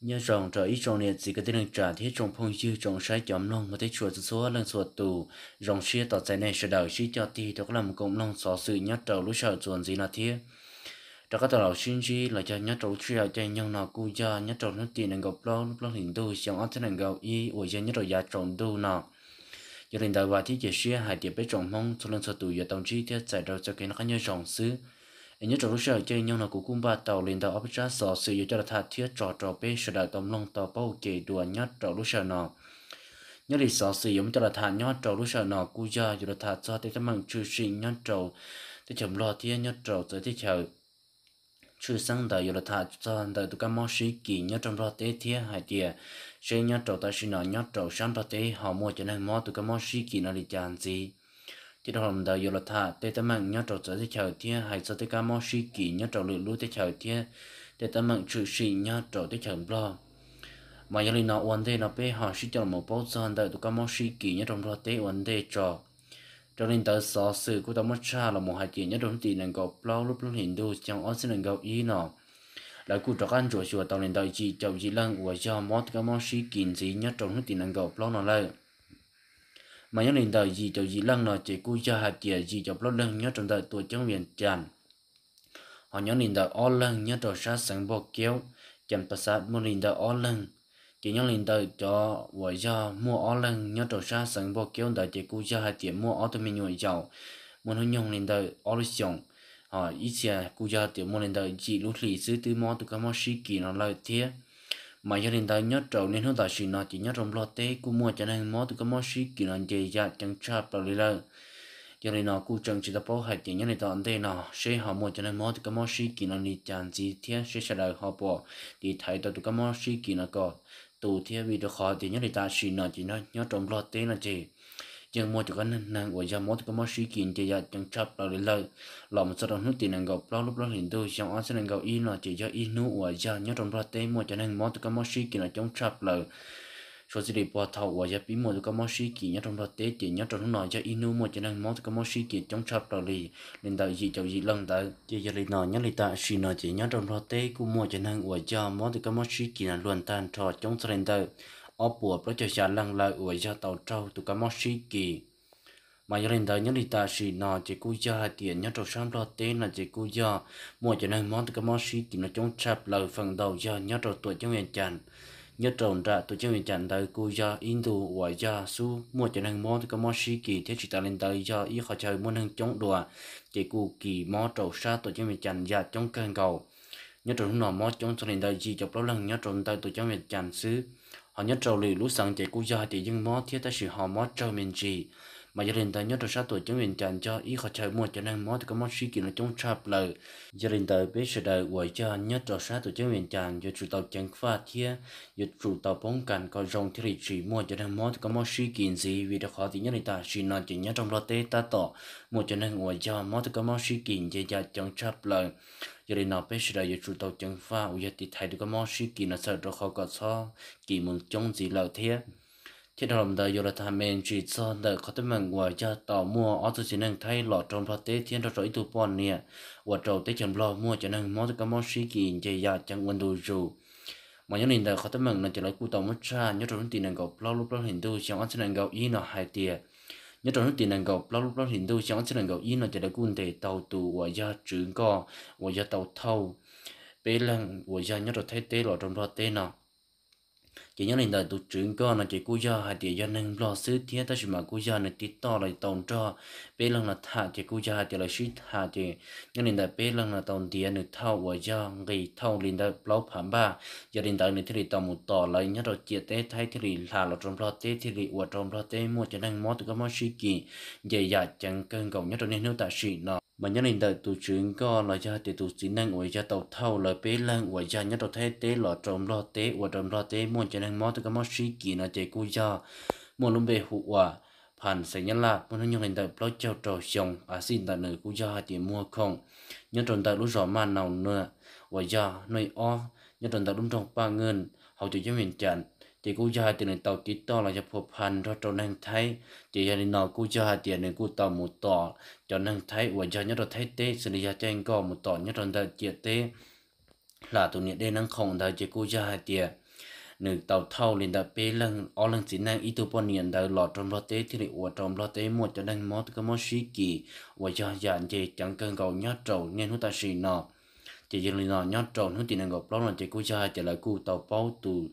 nhớ rằng trở ít trong này chỉ có thể được trả thiết trong phong dư trong sai chấm long mà thấy chuột số lần chuột tù rong xia tọt trái này sẽ đợi xí cho ti đó làm công long xó sự nhớ trâu lúc sợ chuột gì là thiết đó có tàu xin gì là cho nhớ trâu chia cho nhân nào cu cho nhớ trâu nó tiền năng gặp lo lúc lo hình đu xong ở thế năng gặp y ở trên nhớ trâu giá trồng đu nào giờ hiện tại và thiết chế xia hai tiệp bé trồng mong số lần chuột tù giờ tổng chi thiết giải đầu cho cái nó khác nhớ trồng xứ nhớ trò lúc sau chơi nhau là cũng cũng ba tàu lên tàu áp giá sò sử dụng cho là thà thiết trò bé sẽ đợi tôm long tàu bao kề đùa nhớ trò lúc sau nọ nhớ đi sò sử dụng cho là thà nhớ trò lúc sau nọ cú giờ là thà cho tới tấm bằng chữ sinh nhớ trò tới chậm lo thiết nhớ trò tới tới chờ chữ sang đời là thà cho đời tụi các món sĩ kỳ nhớ trong lo tế thiết hai tia sẽ nhớ trò ta xin nọ nhớ trò sáng lo tế họ mua cho nên món tụi các món sĩ kỳ nó đi chán gì chỉ đó là đời là thà tê tâm mạng nhớ trò tới chờ thiên hay cho tới cả món sĩ kỳ nhớ trò lựa lúa tới chờ thiên tê tâm mạng chữ sĩ nhớ trò tới chờ lo mà giờ nó vấn đề nó bé họ sĩ cho một bao giờ đời tụi cả món sĩ kỳ nhớ trong lo tế vấn đề cho nên tới sở sự của tao mất cha là một hai tiền nhớ trong tiền năng gặp lo lúc lúc hiện đồ chẳng ở xin năng gặp ý nó lại cụ trò ăn chuột chuột tao nên đời chỉ chậu chỉ lăng của cho mót cả món sĩ kỳ gì nhớ trong tiền năng gặp lo nó lại mà nhớ lên đời gì cho gì lăng nó chỉ cúi cho hạt tiền gì cho lót lăng nhớ trong đời tuổi trong viện tràn họ nhớ lên đời all lăng nhớ trong sát sáng bọc kéo chẳng phải sát mua lên đời all lăng chỉ nhớ lên đời cho vợ cho mua all lăng nhớ trong sát sáng bọc kéo đời chỉ cúi cho hạt tiền mua auto mình nhồi giàu muốn hướng nhung lên đời all xong họ ít xe cúi cho hạt tiền mua lên đời chỉ lúc lì xứ tư mò từ cái mò xí kỳ nó lợi thế mà gia đình ta nhớ trâu nên hướng ta xin nó chỉ nhớ trong lo tế cú mua cho nên món từ cái món xí kỳ nó dễ dàng chẳng chạp vào lơ cho nên nó cú chẳng chỉ ta bảo hai tiền nhớ này ta ăn đây nó sẽ họ mua cho nên món từ cái món xí kỳ nó đi chẳng gì thế sẽ đợi họ bỏ thì thấy ta từ cái món xí kỳ nó có tù thế vì được họ thì nhớ này ta xin nó chỉ nhớ trong lo tế là gì nhưng mua cho cái năng của gia mốt có món sĩ kiện thì giờ chẳng chấp là lời lòng sau đó nước tiền năng gặp lâu lúc đó hiện tôi trong ở sẽ năng gặp in là chỉ cho in nụ của gia nhớ trong ra tế mua cho nên món có món sĩ kiện là chống chấp lời số gì để bỏ thầu của gia bí mua có món sĩ kiện nhớ trong ra tế chỉ nhớ trong lúc nào cho in nụ mua cho nên món có món sĩ kiện chống chấp là gì nên tại gì cho gì lần tại chỉ giờ lịch nào nhớ lịch tại xin nó chỉ nhớ trong ra tế cũng mua cho nên của gia món có món sĩ kiện là luôn tan trò chống sẽ lên tại ở bùa pro cho xa lăng lại ở gia tàu trâu tụ cá mò xí kỳ mà gia đình tới nhớ đi ta xì nọ chỉ cú gia tiền nhớ trâu sáng lo tên là chỉ cú gia mua cho nên món tụ cá mò xí kỳ nó chống chạp lời phần đầu gia nhớ trâu tuổi trong miền tràn nhớ trâu ra tuổi trong miền tràn tới cú gia in tụ ở gia su mua cho nên món tụ cá mò xí kỳ thế chỉ ta lên tới gia ý họ chơi muốn hàng chống đùa chỉ cú kỳ mò trâu sa tuổi trong miền tràn gia chống cơn cầu nhớ trâu nó mò chống cho nên tới gì chụp lâu lần nhớ trâu tới tuổi trong miền tràn xứ họ nhớ trâu lì lũ sang chạy cú gia thì nhưng mó thiết ta sử họ mó trâu miền gì mà gia đình ta nhớ trâu sát tuổi chứng miền tràn cho ý họ chơi mua cho nên mó thì có mó suy kỳ nó chống chạp lời gia đình ta biết sự đời quậy cho nhớ trâu sát tuổi chứng miền tràn giờ chủ tàu chẳng pha thiết giờ chủ tàu bóng càn có rong thì chỉ mua cho nên mó thì có mó suy kỳ gì vì đó họ thì nhớ ta chỉ nói chỉ nhớ trong lo tê ta tỏ mua cho nên quậy cho mó thì có mó suy kỳ gì giờ chẳng chạp lời giờ đây nào biết là giờ chủ tàu chẳng pha giờ thì thấy được cái món suy kỳ nó sợ cho họ có sao kỳ muốn chống gì lợi thế thế đó là đời giờ là tham mình chỉ cho đời có thể mang qua cho tàu mua ở tôi chỉ nên thay lọ trong phát tế thiên đó rồi tụ bọn nè và trâu tế chẳng lo mua cho nên món cái món suy kỳ chơi ya chẳng quan đồ dù mà nhớ nên đời có thể mang là chỉ lấy cụ tàu mất ra nhớ trong tiền năng gặp lo lúc đó hiện tôi chẳng ăn sẽ năng gặp ý nó hai tiền nhớ trong tiền năng gặp lo lúc đó hiện tôi chẳng ăn sẽ năng gặp ý nó chỉ lấy cụ thể tàu tù và ya trưởng co và ya tàu thâu bé lần và ya nhớ rồi thay tế lọ trong phát tế nào chỉ nhớ lên đời tụt trưởng con là chỉ cú gia hai tỷ gia nên lo xứ thiết ta chỉ mà cú gia này tít to lại tồn cho bé lần là thà chỉ cú gia thì là suy thà thì nhớ lên đời bé lần là tồn tiền được thâu và gia gây thâu lên đời lâu phàm ba gia đình đời này thì tồn một tỏ lại nhớ rồi chia tế thay thì là trong lo tế thì ở trong lo tế mua cho nên mót từ cái món suy kỳ dày dạt chẳng cân cầu nhớ rồi nên nếu ta suy nó mà nhớ lên đời tụ trưởng con là gia thì tụ chỉ năng ở gia tàu thâu là bé lần ở gia nhớ rồi thay tế là trong lo tế ở trong lo tế mua cho nên món từ cái món suy kỳ là chỉ cú gia mua luôn về hụt quả phản sẽ nhân là muốn nhớ lên đời lo trâu trâu xong à xin tại nơi cú gia thì mua không nhớ trong đời lúc rõ mà nào nữa ở gia nơi o nhớ trong đời lúc trong ba ngân hậu từ cho mình chặn chỉ cú gia thì nơi tàu tít to làจะพบพันรถnăng thái chỉ gia đình nào cú gia thì nơi cú tàu một tỏ cho năng thái ở gia nhớ rồi thái tế xử lý gia tranh có một tỏ nhớ trong đời chia tế là tụi nhiệt đây năng không đời chỉ cú gia thì nữ tàu thâu lên đợt bê lần ở lần chỉ năng ít tu bón niệm đợt lọt trong lọt tế thì ở trong lọt tế một cho nên mót cái mót xí kỳ và do dàn gì chẳng cần cầu nhát trầu nên hút ta xì nọ chỉ giờ lên nọ nhát trầu hút chỉ năng gặp lâu là chỉ cú cha chỉ là cú tàu bao tù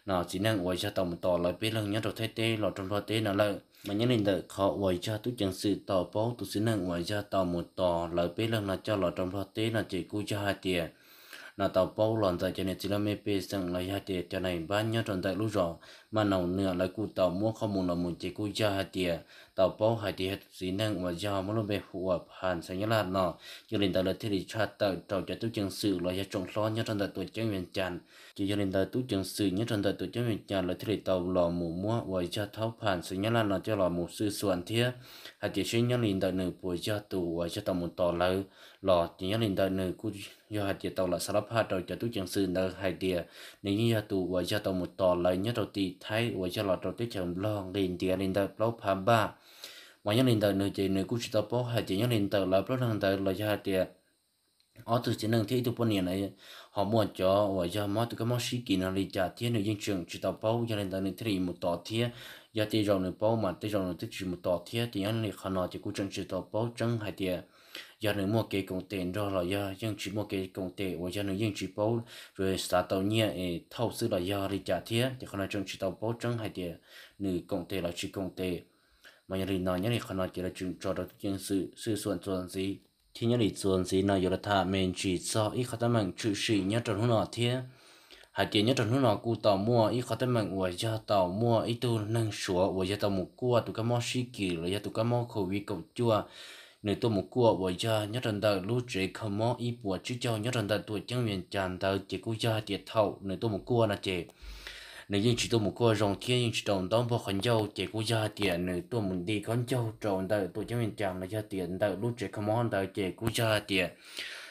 nọ chỉ năng ở cho tàu một tàu lại bê lần nhát trầu thế tế lọt trong lọt tế nọ là mà nhớ lên đợt họ ở cho tu chẳng sự tàu bao tù chỉ năng ở cho tàu một tàu lại bê lần là cho lọt trong lọt tế là chỉ cú cha tiền nó tàu bao lòn tại cho nên chỉ là mấy bê sang lại hạt tiền cho này bán nhớ tròn tại lúc rồi mà nấu nửa lại cụ tàu mua không muốn là muốn chỉ cụ cho hạt tiền tàu bao hạt tiền gì năng mà do mà nó bị hụt hàn sang nhớ là nó cho nên tại là thì chat tàu tàu cho tôi chân sự lại trồng lo nhớ tròn tại tuổi chân miền tràn chỉ cho nên tại tôi chân sự nhớ tròn tại tuổi chân miền tràn là thì tàu lò mù mua và cho tháo hàn sang nhớ là nó cho lò mù sư soạn thế hạt tiền sinh nhớ liền tại nửa buổi cho tù và cho tàu một tàu lại lò chỉ nhớ liền tại nửa cụ do hạt tiền tàu là sắp hạt rồi cho tôi chẳng sự nơi hai địa nếu như tụ và cho tàu một tàu lại nhớ đầu tiên thấy và cho lọt đầu tiên chồng lo liền tiền liền tàu lâu phàm ba mà nhớ liền tàu nơi chỉ nơi cú chỉ tàu bao hai chỉ nhớ liền tàu là bao lần tàu là cho hạt tiền ở từ chỉ năng thấy tụ bao nhiêu này họ mua cho và cho mót từ cái mót xí kỳ nó đi trả tiền nơi dân trường chỉ tàu bao cho nên tàu nơi thấy một tàu tiền giờ tiền rồi nơi bao mà tiền rồi nơi tích chỉ một tàu tiền thì anh này khả năng chỉ cú chẳng chỉ tàu bao chẳng hai tiền giờ nữa mua cái công tiền rồi là giờ dân chỉ mua cái công tiền và giờ nữa dân chỉ bao rồi sát tàu nhẹ thâu xứ là giờ đi trả tiền thì khả năng dân chỉ tàu bao chẳng hai tiền nữa công tiền là chỉ công tiền mà giờ đi nói nhớ thì khả năng chỉ là chuyện cho được dân sựส่วนgì thì nhớ thìส่วนgì nào giờ là thà mình chỉ cho ít khả năng chữ sĩ nhớ trong hôm nọ thế hai tiền nhớ trong hôm nọ cụ tàu mua ít khả năng và giờ tàu mua ít tu năng sửa và giờ tàu một cua tụ cái món xí kỳ rồi giờ tụ cái món khẩu vị cầu chua nếu tôi một cua vội cha nhớ rằng đời lũ trẻ không mò ý bùa chứ cho nhớ rằng đời tuổi chân miền tràn đời chỉ cú cha tiệt thầu nếu tôi một cua là trẻ nếu như chỉ tôi một cua rong thiên nhưng chỉ trồng đón bao khẩn dâu chỉ cú cha tiệt nếu tôi một đi con dâu trồng đời tuổi chân miền tràn là cha tiệt đời lũ trẻ không mò đời chỉ cú cha tiệt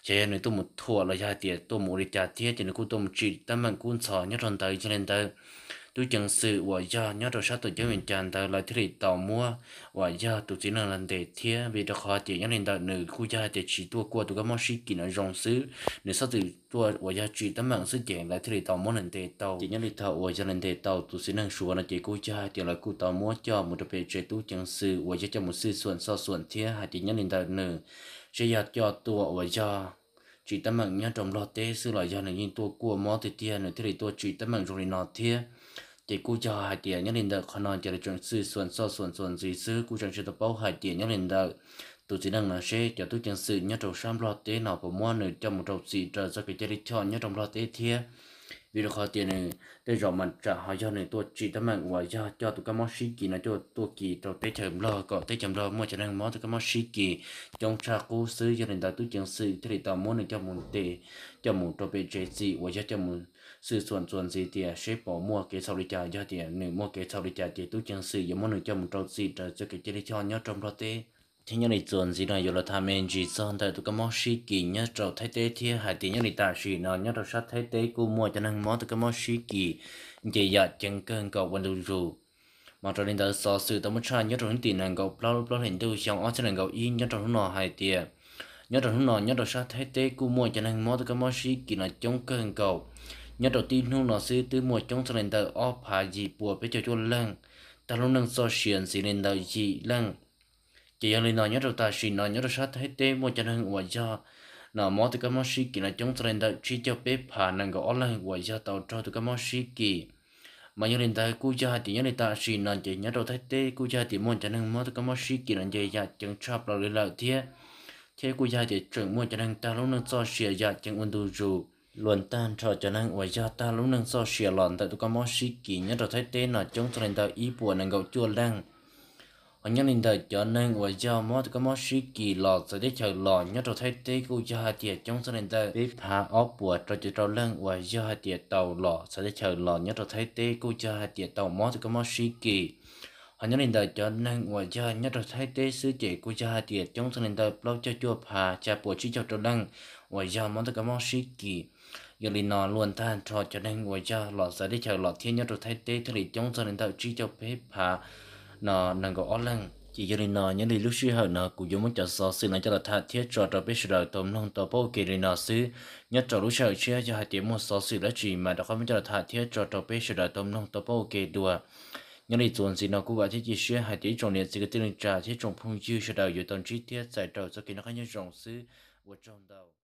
chỉ nếu tôi một thua là cha tiệt tôi một đi cha tiệt chỉ nếu tôi một chỉ tâm mình cuốn sò nhớ rằng đời cho nên đời tôi chẳng sự và do nhớ rồi sát tôi cho mình tràn tới lại thì tàu mua và do tôi chỉ là lần để thiê vì đó khó thì nhớ nên đợi nữ khu gia thì chỉ tôi qua tôi có món xí kỳ nó rong xứ nếu sát từ tôi và do chỉ tấm mạng sức chèn lại thì tàu mua lần để tàu chỉ nhớ đi thầu và do lần để tàu tôi sẽ năng số là chỉ khu gia thì là khu tàu mua cho một đặc biệt chế tôi chẳng sự và do cho một sựส่วนthiê hay thì nhớ nên đợi nữ sẽ cho tôi và do chỉ tấm mạng nhớ trong lo tế xứ lại do là những tôi qua món thì thiê nữa thì tôi chỉ tấm mạng rồi nó thiê chỉ cú cho hai tiền nhớ lên được khả năng chỉ là chuyện sựส่วนgì sự cú chẳng chỉ tập bao hai tiền nhớ lên được tôi chỉ đang là sẽ cho tôi chẳng sự nhớ trong sam lo tế nào của mua nữa trong một đầu gì trở cho cái chơi cho nhớ trong lo tế thiê vì được họ tiền này để rồi mình trả họ cho này tôi chỉ tấm mạng ngoài cho tôi cái món xí kỳ nó cho tôi kỳ trong tế chậm lo có tế chậm lo mua cho nên món tôi cái món xí kỳ trong trà cú sư cho nên tôi chẳng sự thì để tao muốn này cho một tệ cho một trong bên chế gì và cho một sựส่วนgì thì sẽ bỏ mua cái sau đi trả cho tiền nếu mua cái sau đi trả thì tôi chẳng sự giống món này cho một trong gì cho cái chơi cho nhớ trong lo tế thế nhưng này chuẩn gì này giờ là tham mình chỉ son tại tụi cái món xí kỳ nhớ trâu thái tế thì hai tiếng nhớ này ta xí nó nhớ trâu sát thái tế cô mua cho nên món tụi cái món xí kỳ chỉ giờ chân cơn cầu vẫn đủ rồi mà cho nên ta so sự ta muốn trai nhớ trâu những tiền này cầu bao hình tu xong ở trên này cầu in nhớ trâu nó hai tiếng nhớ trâu nó nhớ trâu sát thái tế cô mua cho nên món tụi cái món xí kỳ là chống cơn cầu nhớ trâu tin nó sư từ mua chống cho nên ta ở phải gì bùa với cho lăng ta luôn đang so sánh gì nên ta gì lăng chỉ là nói nhớ đầu ta chỉ nói nhớ đầu sát hết tế một chân hàng ngoài cho nó mót từ cái món xí kỳ là chống lên đó chỉ cho bếp hà năng gọi online ngoài cho tàu cho từ cái món xí kỳ mà nhớ lên ta cú cha thì nhớ lên ta chỉ nói chỉ nhớ đầu hết tế cú cha thì một chân hàng mót từ cái món xí kỳ là gì ya chẳng chắp lại lại thế thế cú cha thì chuẩn một chân hàng ta lúc năng so sẻ ya chẳng ôn tu dù luôn tan cho chân hàng ngoài cho ta lúc năng so sẻ lòn tại từ cái món xí kỳ nhớ đầu hết tế nó chống lên ta ý buồn năng gọi chua lăng họ nhớ lên đời cho nên và do mót cái mót xí kỳ lọt sẽ để chờ lọt nhớ cho thấy tế của do hai tiệt trong số lên đời bếp hạ ốp bùa cho chỉ trâu lưng và do hai tiệt tàu lọt sẽ để chờ lọt nhớ cho thấy tế của do hai tiệt tàu mót cái mót xí kỳ họ nhớ lên đời cho nên và do nhớ cho thấy tế sứ chỉ của do hai tiệt trong số lên đời lâu cho chua hà cha bùa chỉ cho trâu lưng và do mót cái mót xí kỳ giờ liền nó luôn than cho nên và do lọt sẽ để chờ lọt thiên nhớ cho thấy tế thì trong số lên đời chỉ cho bếp hạ nó năng gọi lăng chỉ cho nên nó những lý lúc xưa hở nó cũng giống muốn cho số sự này cho là thật thiết cho biết sự đời tôm nông tôm bao kỳ lên nó xứ nhất cho lúc sau chia cho hai tiếng một số sự là chỉ mà đó không cho là thật thiết cho biết sự đời tôm nông tôm bao kỳ đùa những lý chuẩn gì nó cũng vậy thì chỉ xưa hai tiếng trong này chỉ cái tiếng trả thiết trong phong chiêu sự đờiอยู่ตอนchi tiết giải trò cho cái nó khác nhau trong xứ 我中到。